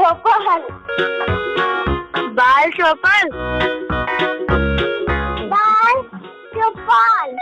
चौपल, बाल चौपल, बाल चौपल।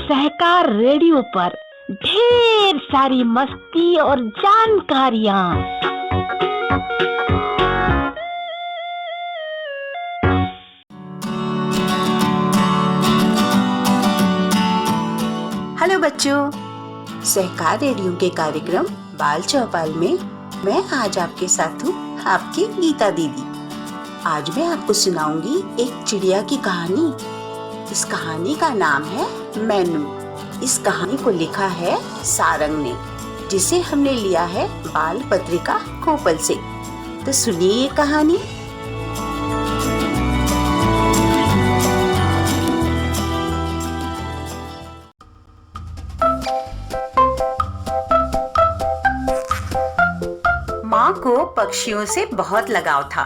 सहकार रेडियो पर ढेर सारी मस्ती और जानकारियाँ। हेलो बच्चों, सहकार रेडियो के कार्यक्रम बाल चौपाल में मैं आज आपके साथ हूँ, आपकी गीता दीदी। आज मैं आपको सुनाऊंगी एक चिड़िया की कहानी। इस कहानी का नाम है मैनू। इस कहानी को लिखा है सारंग ने, जिसे हमने लिया है बाल पत्रिका कोपल से। तो सुनिए ये कहानी। माँ को पक्षियों से बहुत लगाव था।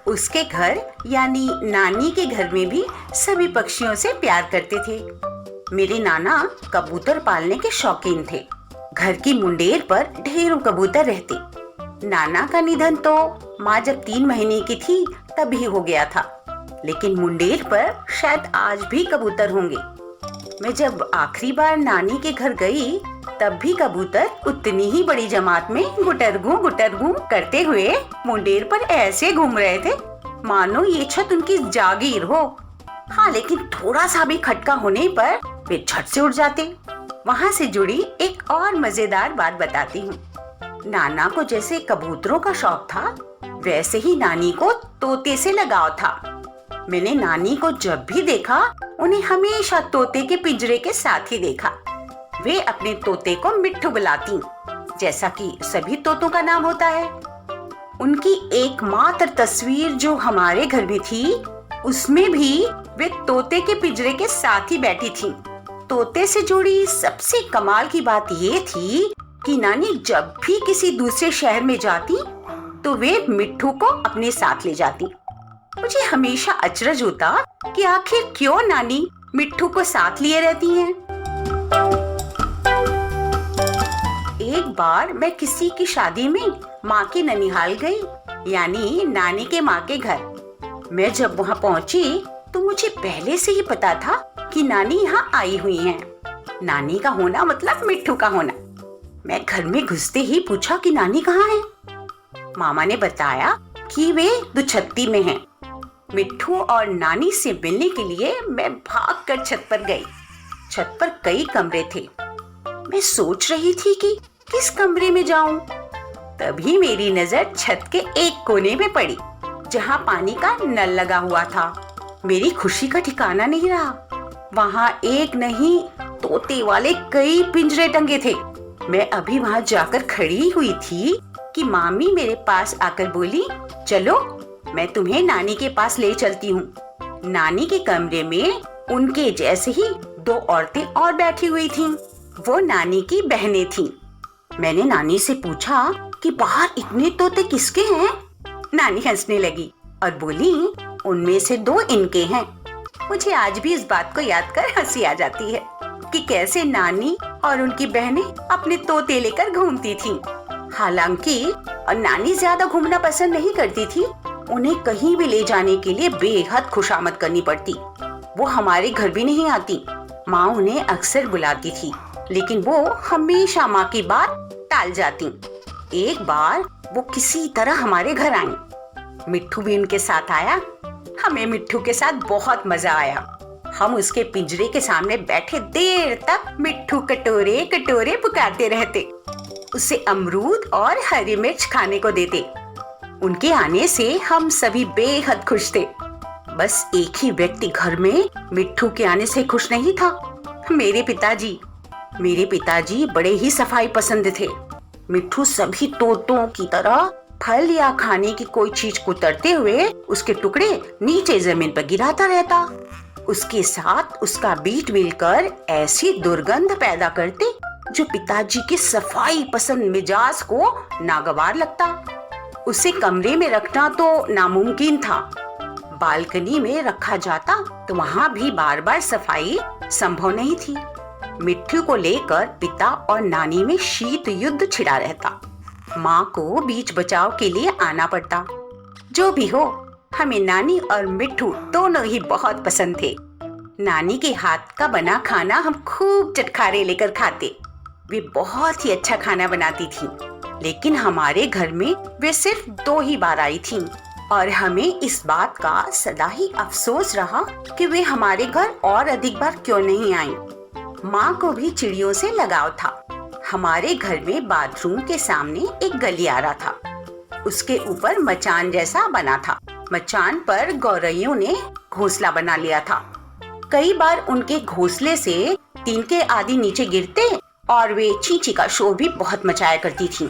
उसके घर यानी नानी के घर में भी सभी पक्षियों से प्यार करते थे। मेरे नाना कबूतर पालने के शौकीन थे। घर की मुंडेर पर ढेरों कबूतर रहते। नाना का निधन तो माँ जब 3 महीने की थी तभी हो गया था, लेकिन मुंडेर पर शायद आज भी कबूतर होंगे। मैं जब आखिरी बार नानी के घर गई तब भी कबूतर उतनी ही बड़ी जमात में गुटरगू करते हुए मुंडेर पर ऐसे घूम रहे थे मानो ये छत उनकी जागीर हो। हाँ, लेकिन थोड़ा सा भी खटका होने पर वे झट से उड़ जाते। वहाँ से जुड़ी एक और मजेदार बात बताती हूँ। नाना को जैसे कबूतरों का शौक था, वैसे ही नानी को तोते से लगाव था। मैंने नानी को जब भी देखा उन्हें हमेशा तोते के पिंजरे के साथ ही देखा। वे अपने तोते को मिट्ठू बुलाती, जैसा कि सभी तोतों का नाम होता है। उनकी एकमात्र तस्वीर जो हमारे घर में थी, उसमें भी वे तोते के पिंजरे के साथ ही बैठी थी। तोते से जुड़ी सबसे कमाल की बात ये थी कि नानी जब भी किसी दूसरे शहर में जाती तो वे मिट्ठू को अपने साथ ले जाती। मुझे हमेशा अचरज होता कि आखिर क्यों नानी मिट्ठू को साथ लिए रहती हैं। एक बार मैं किसी की शादी में माँ के ननिहाल गई, यानी नानी के माँ के घर। मैं जब वहाँ पहुँची तो मुझे पहले से ही पता था कि नानी यहाँ आई हुई हैं। नानी का होना मतलब मिट्ठू का होना। मैं घर में घुसते ही पूछा कि नानी कहाँ है। मामा ने बताया कि वे दुछत्ती में हैं। मिट्ठू और नानी से मिलने के लिए मैं भागकर छत पर गई। छत पर कई कमरे थे। मैं सोच रही थी कि किस कमरे में जाऊं। तभी मेरी नजर छत के एक कोने में पड़ी, जहां पानी का नल लगा हुआ था। मेरी खुशी का ठिकाना नहीं रहा। वहां एक नहीं, तोते वाले कई पिंजरे टंगे थे। मैं अभी वहां जाकर खड़ी हुई थी कि मामी मेरे पास आकर बोली, चलो मैं तुम्हें नानी के पास ले चलती हूँ। नानी के कमरे में उनके जैसे ही 2 औरतें और बैठी हुई थीं। वो नानी की बहनें थीं। मैंने नानी से पूछा कि बाहर इतने तोते किसके हैं? नानी हंसने लगी और बोली, उनमें से 2 इनके हैं। मुझे आज भी इस बात को याद कर हंसी आ जाती है कि कैसे नानी और उनकी बहनें अपने तोते लेकर घूमती थीं। हालांकि और नानी ज्यादा घूमना पसंद नहीं करती थी। उन्हें कहीं भी ले जाने के लिए बेहद खुशामद करनी पड़ती। वो हमारे घर भी नहीं आती। माँ उन्हें अक्सर बुलाती थी, लेकिन वो हमेशा माँ की बात टाल जाती। एक बार वो किसी तरह हमारे घर आई। मिट्ठू भी उनके साथ आया। हमें मिट्ठू के साथ बहुत मजा आया। हम उसके पिंजरे के सामने बैठे देर तक मिट्ठू कटोरे कटोरे पुकारते रहते। उसे अमरूद और हरी मिर्च खाने को देते। उनके आने से हम सभी बेहद खुश थे। बस एक ही व्यक्ति घर में मिट्ठू के आने से खुश नहीं था, मेरे पिताजी। मेरे पिताजी बड़े ही सफाई पसंद थे। मिट्ठू सभी तोतों की तरह फल या खाने की कोई चीज कुतरते हुए उसके टुकड़े नीचे जमीन पर गिराता रहता। उसके साथ उसका बीट मिलकर ऐसी दुर्गंध पैदा करते जो पिताजी के सफाई पसंद मिजाज को नागवार लगता। उसे कमरे में रखना तो नामुमकिन था। बालकनी में रखा जाता तो वहाँ भी बार बार सफाई संभव नहीं थी। मिट्ठू को लेकर पिता और नानी में शीत युद्ध छिड़ा रहता। माँ को बीच बचाव के लिए आना पड़ता। जो भी हो, हमें नानी और मिट्ठू दोनों ही बहुत पसंद थे। नानी के हाथ का बना खाना हम खूब चटखारे लेकर खाते। वे बहुत ही अच्छा खाना बनाती थीं, लेकिन हमारे घर में वे सिर्फ 2 ही बार आई थीं और हमें इस बात का सदा ही अफसोस रहा कि वे हमारे घर और अधिक बार क्यों नहीं आईं। माँ को भी चिड़ियों से लगाव था। हमारे घर में बाथरूम के सामने एक गलियारा था। उसके ऊपर मचान जैसा बना था। मचान पर गौरैयों ने घोंसला बना लिया था। कई बार उनके घोंसले से तिनके आदि नीचे गिरते और वे चींची का शोर भी बहुत मचाया करती थीं।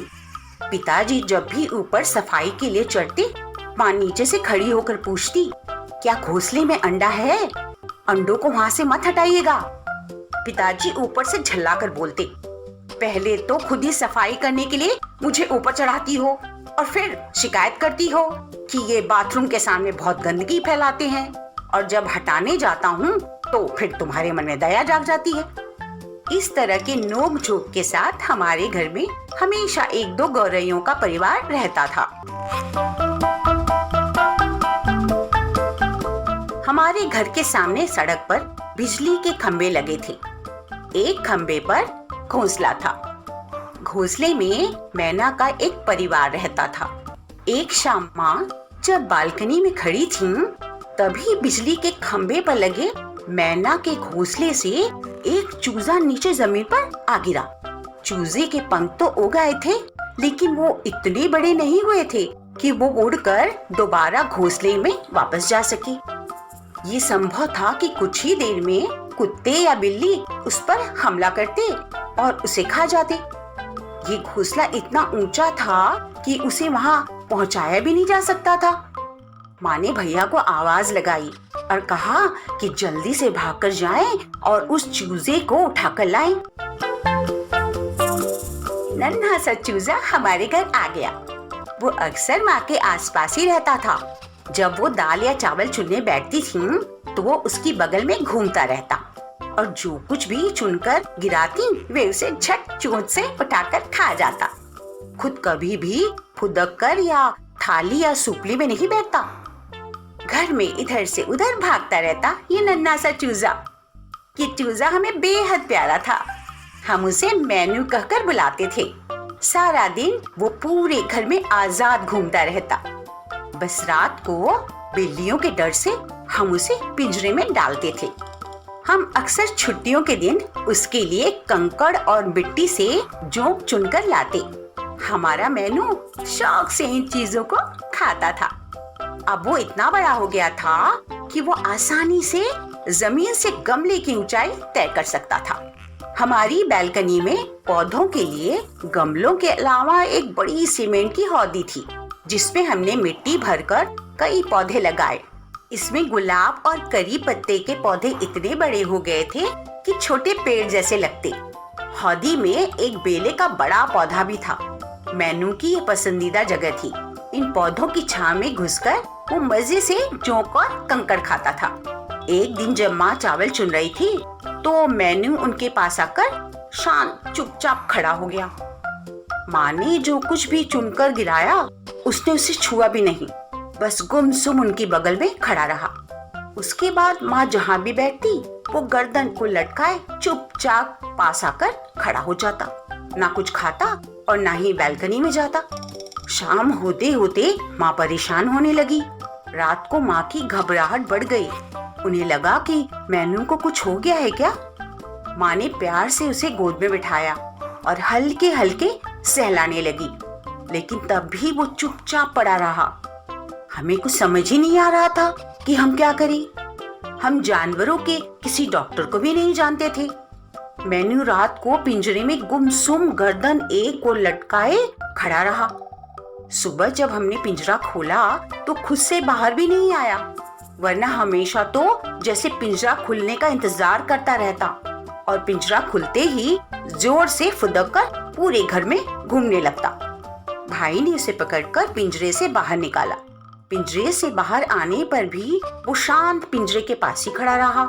पिताजी जब भी ऊपर सफाई के लिए चढ़ते, माँ नीचे से खड़ी होकर पूछती, क्या घोंसले में अंडा है? अंडों को वहाँ से मत हटाइएगा। पिताजी ऊपर से झल्लाकर बोलते, पहले तो खुद ही सफाई करने के लिए मुझे ऊपर चढ़ाती हो और फिर शिकायत करती हो कि ये बाथरूम के सामने बहुत गंदगी फैलाते हैं, और जब हटाने जाता हूँ तो फिर तुम्हारे मन में दया जाग जाती है। इस तरह के नोक झोंक के साथ हमारे घर में हमेशा 1-2 गौरैयों का परिवार रहता था। हमारे घर के सामने सड़क पर बिजली के खंभे लगे थे। एक खंभे पर घोंसला था। घोंसले में मैना का एक परिवार रहता था। एक शाम माँ जब बालकनी में खड़ी थीं, तभी बिजली के खंभे पर लगे मैना के घोंसले से एक चूजा नीचे जमीन पर आ गिरा। चूजे के पंख तो उग आए थे, लेकिन वो इतने बड़े नहीं हुए थे कि वो उड़कर दोबारा घोंसले में वापस जा सके। ये संभव था कि कुछ ही देर में कुत्ते या बिल्ली उस पर हमला करते और उसे खा जाते। ये घोंसला इतना ऊंचा था कि उसे वहाँ पहुँचाया भी नहीं जा सकता था। माँ ने भैया को आवाज लगाई और कहा कि जल्दी से भागकर जाएं और उस चूजे को उठाकर लाएं। नन्हा सा चूजा हमारे घर आ गया। वो अक्सर माँ के आसपास ही रहता था। जब वो दाल या चावल चुनने बैठती थी तो वो उसकी बगल में घूमता रहता और जो कुछ भी चुनकर गिराती वे उसे झट चोंच से उठाकर खा जाता। खुद कभी भी फुदक कर या थाली या सुपली में नहीं बैठता। घर में इधर से उधर भागता रहता ये नन्हा सा चूजा। ये चूजा हमें बेहद प्यारा था। हम उसे मैनू कहकर बुलाते थे। सारा दिन वो पूरे घर में आजाद घूमता रहता। बस रात को बिल्लियों के डर से हम उसे पिंजरे में डालते थे। हम अक्सर छुट्टियों के दिन उसके लिए कंकड़ और मिट्टी से जोंक चुनकर लाते। हमारा मैनू शौक से इन चीजों को खाता था। अब वो इतना बड़ा हो गया था कि वो आसानी से जमीन से गमले की ऊंचाई तय कर सकता था। हमारी बालकनी में पौधों के लिए गमलों के अलावा एक बड़ी सीमेंट की हौदी थी, जिसमें हमने मिट्टी भरकर कई पौधे लगाए। इसमें गुलाब और करी पत्ते के पौधे इतने बड़े हो गए थे कि छोटे पेड़ जैसे लगते। हौदी में एक बेले का बड़ा पौधा भी था। मैनू की ये पसंदीदा जगह थी। इन पौधों की छांव में घुसकर वो मजे से जोंक और कंकड़ खाता था। एक दिन जब माँ चावल चुन रही थी तो मैनू उनके पास आकर शांत चुपचाप खड़ा हो गया। माँ ने जो कुछ भी चुनकर गिराया उसने उसे छुआ भी नहीं, बस गुमसुम उनकी बगल में खड़ा रहा। उसके बाद माँ जहाँ भी बैठती वो गर्दन को लटकाए चुपचाप पास आकर खड़ा हो जाता। ना कुछ खाता और ना ही बालकनी में जाता। शाम होते होते माँ परेशान होने लगी। रात को माँ की घबराहट बढ़ गई। उन्हें लगा कि मैनू को कुछ हो गया है क्या। माँ ने प्यार से उसे गोद में बिठाया और हल्के हल्के सहलाने लगी, लेकिन तब भी वो चुपचाप पड़ा रहा। हमें कुछ समझ ही नहीं आ रहा था कि हम क्या करें। हम जानवरों के किसी डॉक्टर को भी नहीं जानते थे। मैनू रात को पिंजरे में गुमसुम गर्दन एक ओर लटकाए खड़ा रहा। सुबह जब हमने पिंजरा खोला तो खुद से बाहर भी नहीं आया, वरना हमेशा तो जैसे पिंजरा खुलने का इंतजार करता रहता और पिंजरा खुलते ही जोर से फुदक कर पूरे घर में घूमने लगता। भाई ने उसे पकड़कर पिंजरे से बाहर निकाला। पिंजरे से बाहर आने पर भी वो शांत पिंजरे के पास ही खड़ा रहा।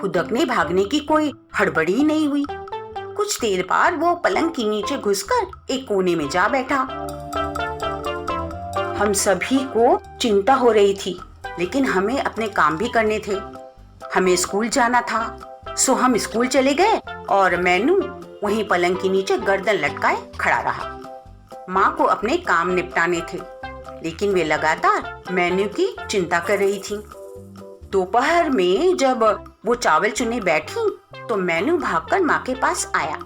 खुदकने भागने की कोई हड़बड़ी ही नहीं हुई। कुछ देर बाद वो पलंग के नीचे घुसकर एक कोने में जा बैठा। हम सभी को चिंता हो रही थी, लेकिन हमें अपने काम भी करने थे। हमें स्कूल जाना था, सो हम स्कूल चले गए और मैनू वहीं पलंग के नीचे गर्दन लटकाए खड़ा रहा। माँ को अपने काम निपटाने थे, लेकिन वे लगातार मैनू की चिंता कर रही थी। दोपहर में जब वो चावल चुनने बैठी तो मैनू भागकर माँ के पास आया।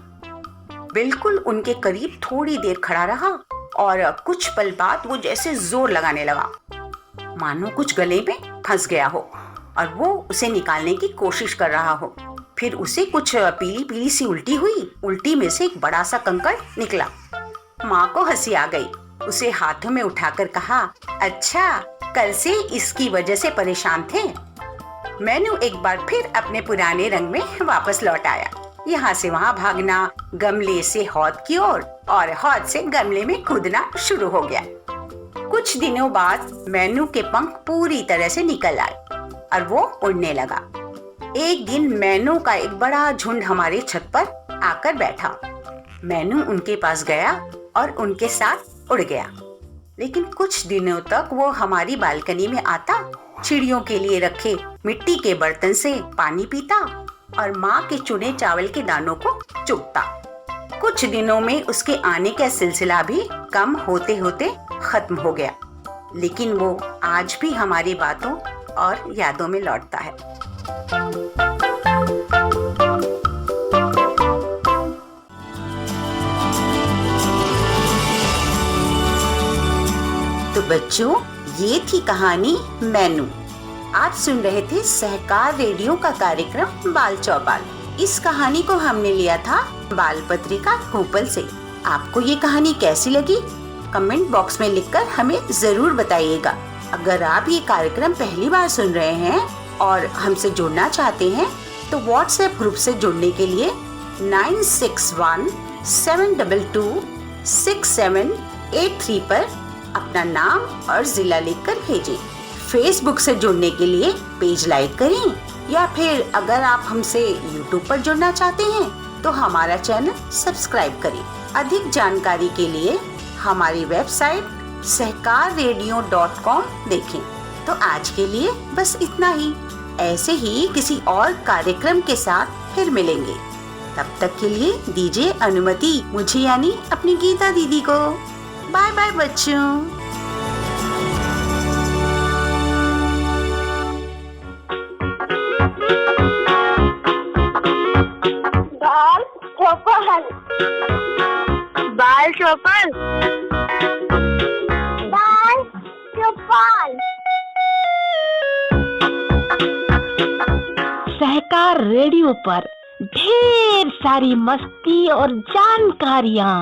बिल्कुल उनके करीब थोड़ी देर खड़ा रहा और कुछ पल बाद वो जैसे जोर लगाने लगा, मानो कुछ गले में फंस गया हो और वो उसे निकालने की कोशिश कर रहा हो। फिर उसे कुछ पीली पीली सी उल्टी हुई। उल्टी में से एक बड़ा सा कंकड़ निकला। माँ को हंसी आ गई। उसे हाथों में उठाकर कहा, अच्छा, कल से इसकी वजह से परेशान थे। मैनू एक बार फिर अपने पुराने रंग में वापस लौट आया। यहाँ से वहाँ भागना, गमले से हौद की ओर और हौद से गमले में कूदना शुरू हो गया। कुछ दिनों बाद मैनू के पंख पूरी तरह से निकल आए और वो उड़ने लगा। एक दिन मैनू का एक बड़ा झुंड हमारे छत पर आकर बैठा। मैनू उनके पास गया और उनके साथ उड़ गया। लेकिन कुछ दिनों तक वो हमारी बालकनी में आता, चिड़ियों के लिए रखे मिट्टी के बर्तन से पानी पीता और माँ के चुने चावल के दानों को चुगता। कुछ दिनों में उसके आने का सिलसिला भी कम होते होते खत्म हो गया, लेकिन वो आज भी हमारी बातों और यादों में लौटता है। तो बच्चों, ये थी कहानी मैनू। आप सुन रहे थे सहकार रेडियो का कार्यक्रम बाल चौपाल। इस कहानी को हमने लिया था बाल पत्रिका भोपाल से। आपको ये कहानी कैसी लगी? कमेंट बॉक्स में लिखकर हमें जरूर बताइएगा। अगर आप ये कार्यक्रम पहली बार सुन रहे हैं और हमसे जुड़ना चाहते हैं तो व्हाट्सएप ग्रुप से जुड़ने के लिए 9617226783 पर अपना नाम और जिला लिखकर भेजें। फेसबुक से जुड़ने के लिए पेज लाइक करें, या फिर अगर आप हमसे यूट्यूब पर जुड़ना चाहते हैं तो हमारा चैनल सब्सक्राइब करें। अधिक जानकारी के लिए हमारी वेबसाइट सहकाररेडियो.com देखें। तो आज के लिए बस इतना ही। ऐसे ही किसी और कार्यक्रम के साथ फिर मिलेंगे। तब तक के लिए दीजिए अनुमति मुझे यानी अपनी गीता दीदी को। बाय बाय बच्चों। बाल चौपाल, बाल चौपाल, बाल चौपाल। सहकार रेडियो पर ढेर सारी मस्ती और जानकारियाँ।